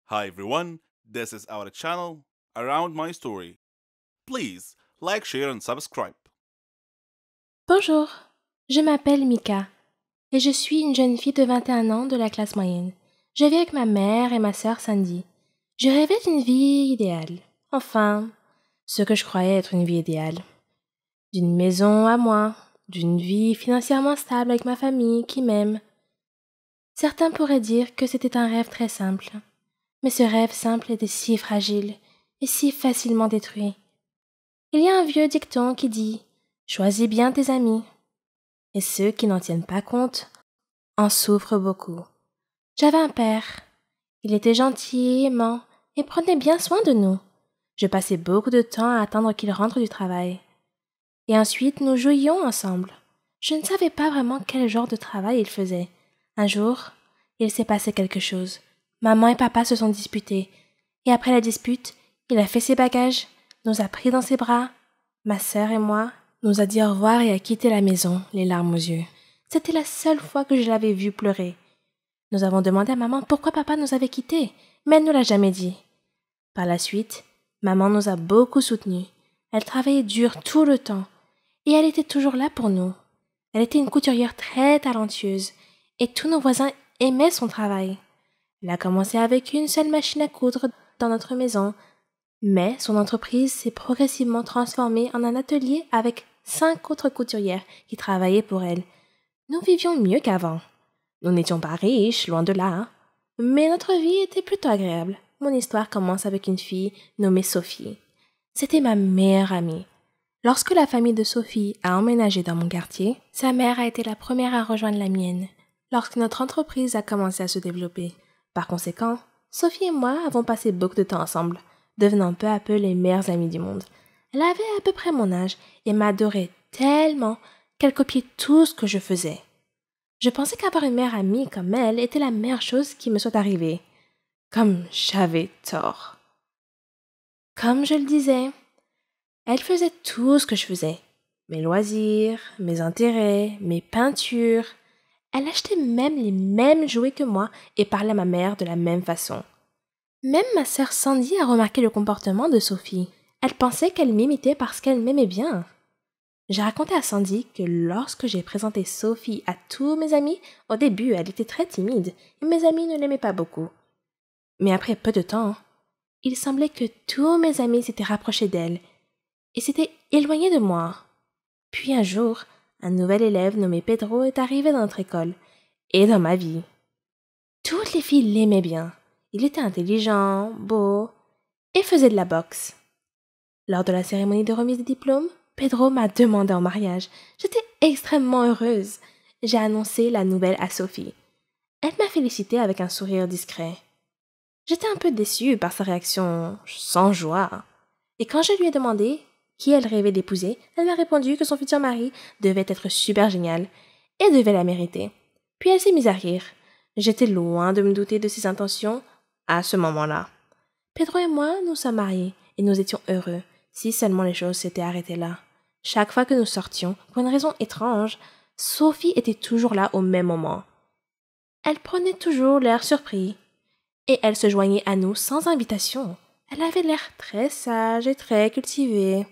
Hi everyone, this is our channel Around My Story. Please like, share and subscribe. Bonjour, je m'appelle Mika et je suis une jeune fille de 21 ans de la classe moyenne. Je vis avec ma mère et ma sœur Sandy. Je rêvais d'une vie idéale. Enfin, ce que je croyais être une vie idéale. D'une maison à moi, d'une vie financièrement stable avec ma famille qui m'aime. Certains pourraient dire que c'était un rêve très simple. Mais ce rêve simple était si fragile et si facilement détruit. Il y a un vieux dicton qui dit « Choisis bien tes amis ». Et ceux qui n'en tiennent pas compte en souffrent beaucoup. J'avais un père. Il était gentil, aimant et prenait bien soin de nous. Je passais beaucoup de temps à attendre qu'il rentre du travail. Et ensuite, nous jouions ensemble. Je ne savais pas vraiment quel genre de travail il faisait. Un jour, il s'est passé quelque chose. Maman et papa se sont disputés. Et après la dispute, il a fait ses bagages, nous a pris dans ses bras, ma sœur et moi, nous a dit au revoir et a quitté la maison, les larmes aux yeux. C'était la seule fois que je l'avais vu pleurer. Nous avons demandé à maman pourquoi papa nous avait quittés, mais elle ne l'a jamais dit. Par la suite, maman nous a beaucoup soutenus. Elle travaillait dur tout le temps, et elle était toujours là pour nous. Elle était une couturière très talentueuse, et tous nos voisins aimaient son travail. Elle a commencé avec une seule machine à coudre dans notre maison, mais son entreprise s'est progressivement transformée en un atelier avec 5 autres couturières qui travaillaient pour elle. Nous vivions mieux qu'avant. Nous n'étions pas riches, loin de là, hein, mais notre vie était plutôt agréable. Mon histoire commence avec une fille nommée Sophie. C'était ma meilleure amie. Lorsque la famille de Sophie a emménagé dans mon quartier, sa mère a été la première à rejoindre la mienne, lorsque notre entreprise a commencé à se développer. Par conséquent, Sophie et moi avons passé beaucoup de temps ensemble, devenant peu à peu les meilleures amies du monde. Elle avait à peu près mon âge et m'adorait tellement qu'elle copiait tout ce que je faisais. Je pensais qu'avoir une meilleure amie comme elle était la meilleure chose qui me soit arrivée. Comme j'avais tort. Comme je le disais, elle faisait tout ce que je faisais. Mes loisirs, mes intérêts, mes peintures. Elle achetait même les mêmes jouets que moi et parlait à ma mère de la même façon. Même ma sœur Sandy a remarqué le comportement de Sophie. Elle pensait qu'elle m'imitait parce qu'elle m'aimait bien. J'ai raconté à Sandy que lorsque j'ai présenté Sophie à tous mes amis, au début elle était très timide et mes amis ne l'aimaient pas beaucoup. Mais après peu de temps, il semblait que tous mes amis s'étaient rapprochés d'elle et s'étaient éloignés de moi. Puis un jour, un nouvel élève nommé Pedro est arrivé dans notre école et dans ma vie. Toutes les filles l'aimaient bien. Il était intelligent, beau et faisait de la boxe. Lors de la cérémonie de remise des diplômes, Pedro m'a demandé en mariage. J'étais extrêmement heureuse. J'ai annoncé la nouvelle à Sophie. Elle m'a félicité avec un sourire discret. J'étais un peu déçue par sa réaction sans joie. Et quand je lui ai demandé qui elle rêvait d'épouser, elle m'a répondu que son futur mari devait être super génial et devait la mériter. Puis elle s'est mise à rire. J'étais loin de me douter de ses intentions à ce moment-là. Pedro et moi nous sommes mariés et nous étions heureux, si seulement les choses s'étaient arrêtées là. Chaque fois que nous sortions, pour une raison étrange, Sophie était toujours là au même moment. Elle prenait toujours l'air surpris, et elle se joignait à nous sans invitation. Elle avait l'air très sage et très cultivée.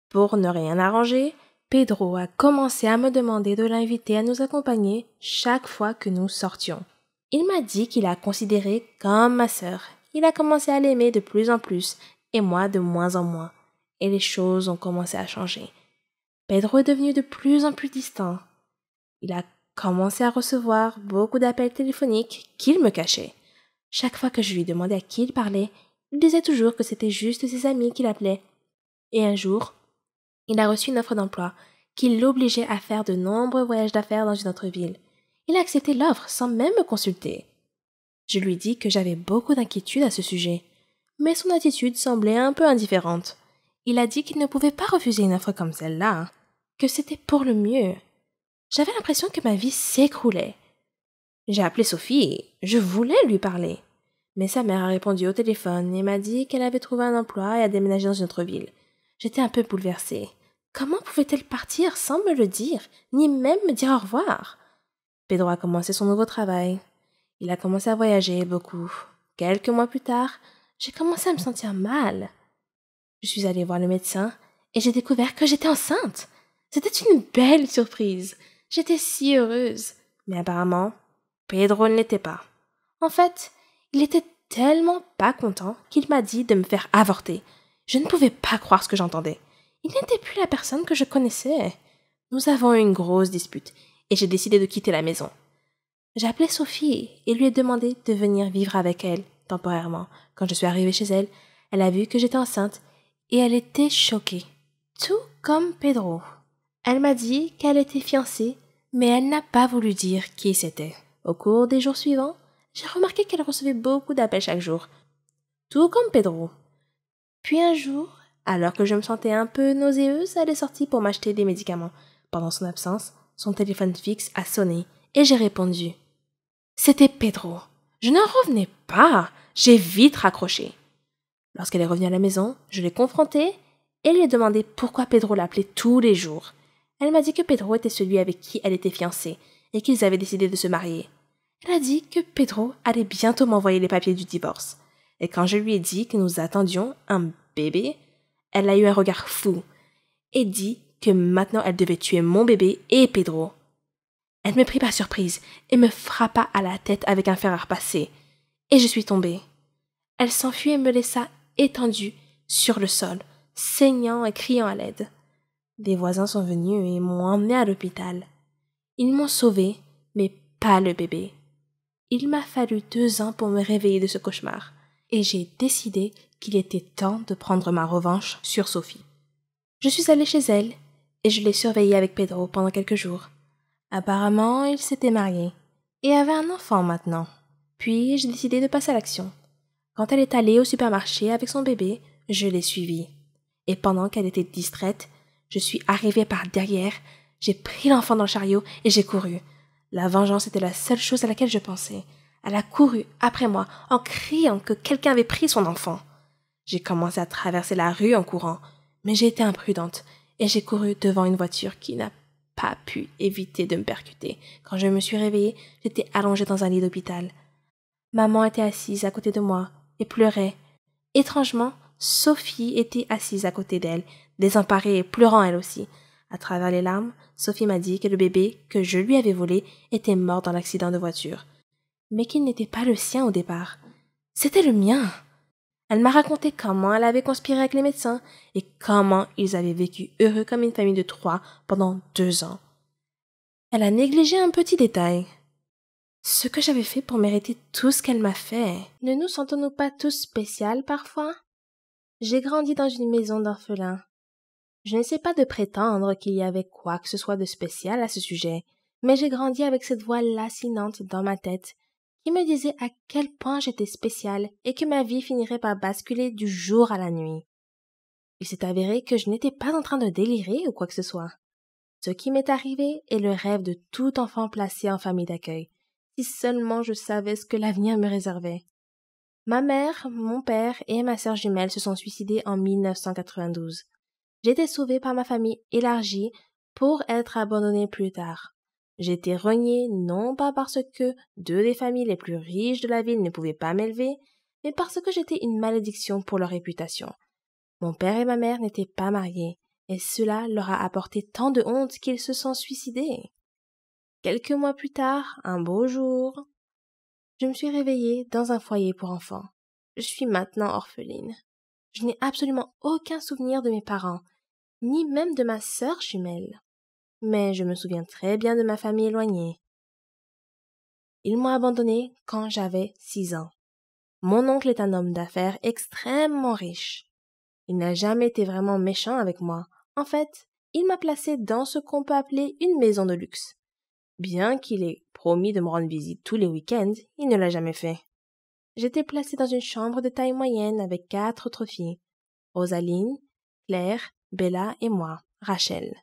Pour ne rien arranger, Pedro a commencé à me demander de l'inviter à nous accompagner chaque fois que nous sortions. Il m'a dit qu'il la considérait comme ma sœur. Il a commencé à l'aimer de plus en plus, et moi de moins en moins. Et les choses ont commencé à changer. Pedro est devenu de plus en plus distant. Il a commencé à recevoir beaucoup d'appels téléphoniques qu'il me cachait. Chaque fois que je lui demandais à qui il parlait, il disait toujours que c'était juste ses amis qui l'appelaient. Et un jour, il a reçu une offre d'emploi qui l'obligeait à faire de nombreux voyages d'affaires dans une autre ville. Il a accepté l'offre sans même me consulter. Je lui dis que j'avais beaucoup d'inquiétudes à ce sujet, mais son attitude semblait un peu indifférente. Il a dit qu'il ne pouvait pas refuser une offre comme celle-là, que c'était pour le mieux. J'avais l'impression que ma vie s'écroulait. J'ai appelé Sophie et je voulais lui parler. Mais sa mère a répondu au téléphone et m'a dit qu'elle avait trouvé un emploi et a déménagé dans une autre ville. J'étais un peu bouleversée. Comment pouvait-elle partir sans me le dire, ni même me dire au revoir? Pedro a commencé son nouveau travail. Il a commencé à voyager beaucoup. Quelques mois plus tard, j'ai commencé à me sentir mal. Je suis allée voir le médecin et j'ai découvert que j'étais enceinte. C'était une belle surprise. J'étais si heureuse. Mais apparemment, Pedro ne l'était pas. En fait, il était tellement pas content qu'il m'a dit de me faire avorter. Je ne pouvais pas croire ce que j'entendais. Il n'était plus la personne que je connaissais. Nous avons eu une grosse dispute et j'ai décidé de quitter la maison. J'ai appelé Sophie et lui ai demandé de venir vivre avec elle, temporairement. Quand je suis arrivée chez elle, elle a vu que j'étais enceinte et elle était choquée. Tout comme Pedro. Elle m'a dit qu'elle était fiancée, mais elle n'a pas voulu dire qui c'était. Au cours des jours suivants, j'ai remarqué qu'elle recevait beaucoup d'appels chaque jour, tout comme Pedro. Puis un jour, alors que je me sentais un peu nauséeuse, elle est sortie pour m'acheter des médicaments. Pendant son absence, son téléphone fixe a sonné et j'ai répondu. C'était Pedro. Je n'en revenais pas. J'ai vite raccroché. Lorsqu'elle est revenue à la maison, je l'ai confrontée et lui ai demandé pourquoi Pedro l'appelait tous les jours. Elle m'a dit que Pedro était celui avec qui elle était fiancée et qu'ils avaient décidé de se marier. Elle a dit que Pedro allait bientôt m'envoyer les papiers du divorce. Et quand je lui ai dit que nous attendions un bébé, elle a eu un regard fou et dit que maintenant elle devait tuer mon bébé et Pedro. Elle me prit par surprise et me frappa à la tête avec un fer à repasser. Et je suis tombée. Elle s'enfuit et me laissa étendue sur le sol, saignant et criant à l'aide. Des voisins sont venus et m'ont emmenée à l'hôpital. Ils m'ont sauvée, mais pas le bébé. Il m'a fallu 2 ans pour me réveiller de ce cauchemar, et j'ai décidé qu'il était temps de prendre ma revanche sur Sophie. Je suis allée chez elle, et je l'ai surveillée avec Pedro pendant quelques jours. Apparemment, il s'était marié, et avait un enfant maintenant. Puis j'ai décidé de passer à l'action. Quand elle est allée au supermarché avec son bébé, je l'ai suivie. Et pendant qu'elle était distraite, je suis arrivée par derrière, j'ai pris l'enfant dans le chariot et j'ai couru. La vengeance était la seule chose à laquelle je pensais. Elle a couru après moi en criant que quelqu'un avait pris son enfant. J'ai commencé à traverser la rue en courant, mais j'ai été imprudente et j'ai couru devant une voiture qui n'a pas pu éviter de me percuter. Quand je me suis réveillée, j'étais allongée dans un lit d'hôpital. Maman était assise à côté de moi et pleurait. Étrangement, Sophie était assise à côté d'elle, désemparée et pleurant elle aussi. À travers les larmes, Sophie m'a dit que le bébé que je lui avais volé était mort dans l'accident de voiture, mais qu'il n'était pas le sien au départ. C'était le mien. Elle m'a raconté comment elle avait conspiré avec les médecins et comment ils avaient vécu heureux comme une famille de 3 pendant 2 ans. Elle a négligé un petit détail. Ce que j'avais fait pour mériter tout ce qu'elle m'a fait. Ne nous sentons-nous pas tous spéciales parfois? J'ai grandi dans une maison d'orphelins. Je ne sais pas de prétendre qu'il y avait quoi que ce soit de spécial à ce sujet, mais j'ai grandi avec cette voix lancinante dans ma tête qui me disait à quel point j'étais spéciale et que ma vie finirait par basculer du jour à la nuit. Il s'est avéré que je n'étais pas en train de délirer ou quoi que ce soit. Ce qui m'est arrivé est le rêve de tout enfant placé en famille d'accueil. Si seulement je savais ce que l'avenir me réservait. Ma mère, mon père et ma sœur jumelle se sont suicidés en 1992. J'ai été sauvée par ma famille élargie pour être abandonnée plus tard. J'ai été reniée non pas parce que 2 des familles les plus riches de la ville ne pouvaient pas m'élever, mais parce que j'étais une malédiction pour leur réputation. Mon père et ma mère n'étaient pas mariés, et cela leur a apporté tant de honte qu'ils se sont suicidés. Quelques mois plus tard, un beau jour, je me suis réveillée dans un foyer pour enfants. Je suis maintenant orpheline. Je n'ai absolument aucun souvenir de mes parents, ni même de ma sœur jumelle. Mais je me souviens très bien de ma famille éloignée. Ils m'ont abandonnée quand j'avais 6 ans. Mon oncle est un homme d'affaires extrêmement riche. Il n'a jamais été vraiment méchant avec moi. En fait, il m'a placée dans ce qu'on peut appeler une maison de luxe. Bien qu'il ait promis de me rendre visite tous les week-ends, il ne l'a jamais fait. J'étais placée dans une chambre de taille moyenne avec 4 autres filles. Rosaline, Claire, Bella et moi, Rachel.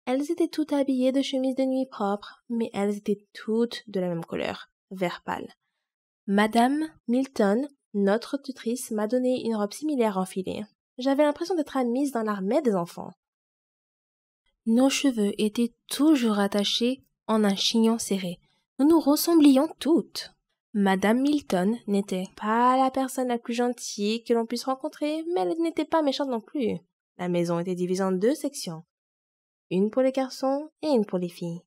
Elles étaient toutes habillées de chemises de nuit propres, mais elles étaient toutes de la même couleur, vert pâle. Madame Milton, notre tutrice, m'a donné une robe similaire enfilée. J'avais l'impression d'être admise dans l'armée des enfants. Nos cheveux étaient toujours attachés en un chignon serré. Nous nous ressemblions toutes. Madame Milton n'était pas la personne la plus gentille que l'on puisse rencontrer, mais elle n'était pas méchante non plus. La maison était divisée en 2 sections, une pour les garçons et une pour les filles.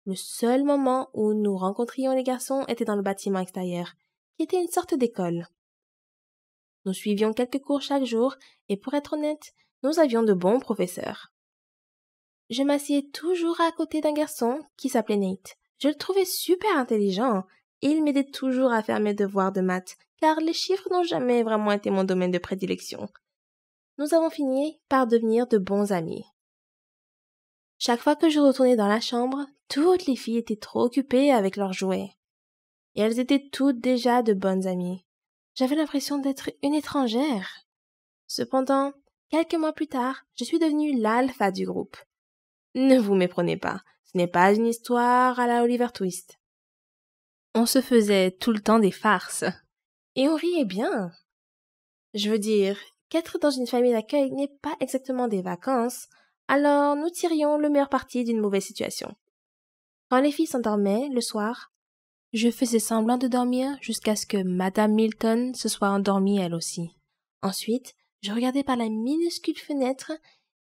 Le seul moment où nous rencontrions les garçons était dans le bâtiment extérieur, qui était une sorte d'école. Nous suivions quelques cours chaque jour, et pour être honnête, nous avions de bons professeurs. Je m'assieds toujours à côté d'un garçon qui s'appelait Nate. Je le trouvais super intelligent, et il m'aidait toujours à faire mes devoirs de maths, car les chiffres n'ont jamais vraiment été mon domaine de prédilection. Nous avons fini par devenir de bons amis. Chaque fois que je retournais dans la chambre, toutes les filles étaient trop occupées avec leurs jouets. Et elles étaient toutes déjà de bonnes amies. J'avais l'impression d'être une étrangère. Cependant, quelques mois plus tard, je suis devenue l'alpha du groupe. Ne vous méprenez pas, ce n'est pas une histoire à la Oliver Twist. On se faisait tout le temps des farces. Et on riait bien. Je veux dire, qu'être dans une famille d'accueil n'est pas exactement des vacances, alors nous tirions le meilleur parti d'une mauvaise situation. Quand les filles s'endormaient le soir, je faisais semblant de dormir jusqu'à ce que Madame Milton se soit endormie elle aussi. Ensuite, je regardais par la minuscule fenêtre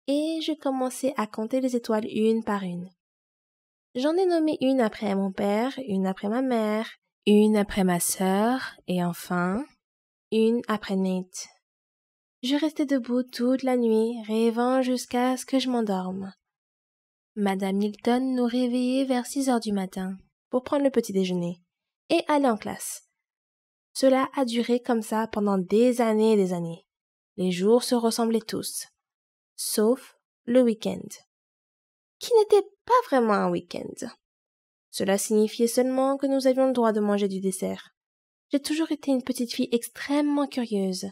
et je commençais à compter les étoiles une par une. J'en ai nommé une après mon père, une après ma mère, une après ma sœur et enfin, une après Nate. Je restais debout toute la nuit, rêvant jusqu'à ce que je m'endorme. Madame Milton nous réveillait vers 6 heures du matin pour prendre le petit déjeuner et aller en classe. Cela a duré comme ça pendant des années et des années. Les jours se ressemblaient tous, sauf le week-end, qui n'était pas vraiment un week-end. Cela signifiait seulement que nous avions le droit de manger du dessert. J'ai toujours été une petite fille extrêmement curieuse.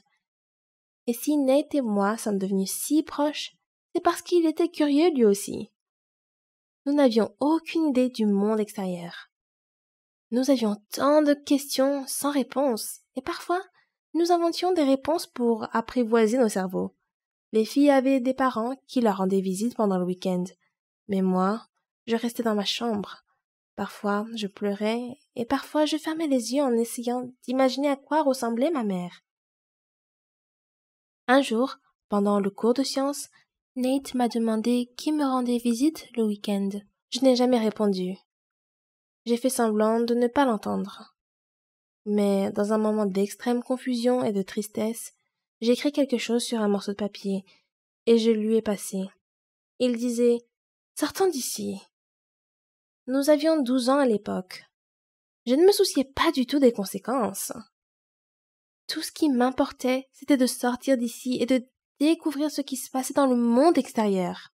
Et si Nate et moi sommes devenus si proches, c'est parce qu'il était curieux lui aussi. Nous n'avions aucune idée du monde extérieur. Nous avions tant de questions sans réponse, et parfois, nous inventions des réponses pour apprivoiser nos cerveaux. Les filles avaient des parents qui leur rendaient visite pendant le week-end, mais moi, je restais dans ma chambre. Parfois, je pleurais, et parfois je fermais les yeux en essayant d'imaginer à quoi ressemblait ma mère. Un jour, pendant le cours de sciences, Nate m'a demandé qui me rendait visite le week-end. Je n'ai jamais répondu. J'ai fait semblant de ne pas l'entendre. Mais dans un moment d'extrême confusion et de tristesse, j'ai écrit quelque chose sur un morceau de papier et je lui ai passé. Il disait « Sortons d'ici ». Nous avions 12 ans à l'époque. Je ne me souciais pas du tout des conséquences. Tout ce qui m'importait, c'était de sortir d'ici et de découvrir ce qui se passait dans le monde extérieur.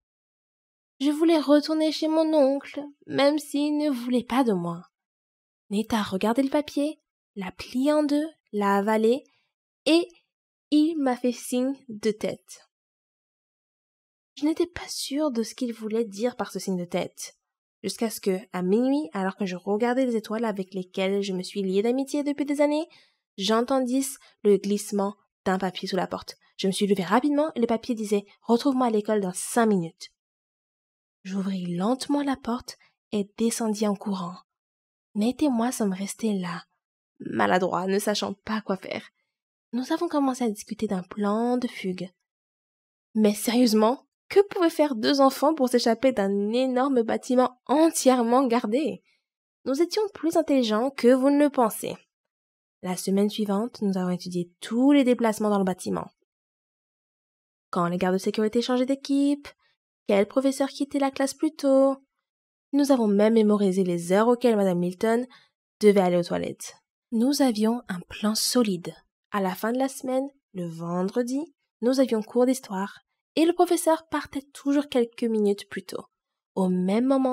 Je voulais retourner chez mon oncle, même s'il ne voulait pas de moi. Nate a regardé le papier, l'a plié en 2, l'a avalé, et il m'a fait signe de tête. Je n'étais pas sûre de ce qu'il voulait dire par ce signe de tête, jusqu'à ce que, à minuit, alors que je regardais les étoiles avec lesquelles je me suis liée d'amitié depuis des années, j'entendisse le glissement d'un papier sous la porte. Je me suis levée rapidement et le papier disait « Retrouve-moi à l'école dans 5 minutes ». J'ouvris lentement la porte et descendis en courant. Nate et moi sommes restés là, maladroits, ne sachant pas quoi faire. Nous avons commencé à discuter d'un plan de fugue. Mais sérieusement, que pouvaient faire 2 enfants pour s'échapper d'un énorme bâtiment entièrement gardé? Nous étions plus intelligents que vous ne le pensez. La semaine suivante, nous avons étudié tous les déplacements dans le bâtiment. Quand les gardes de sécurité changeaient d'équipe, quel professeur quittait la classe plus tôt. Nous avons même mémorisé les heures auxquelles Madame Milton devait aller aux toilettes. Nous avions un plan solide. À la fin de la semaine, le vendredi, nous avions cours d'histoire et le professeur partait toujours quelques minutes plus tôt. Au même moment,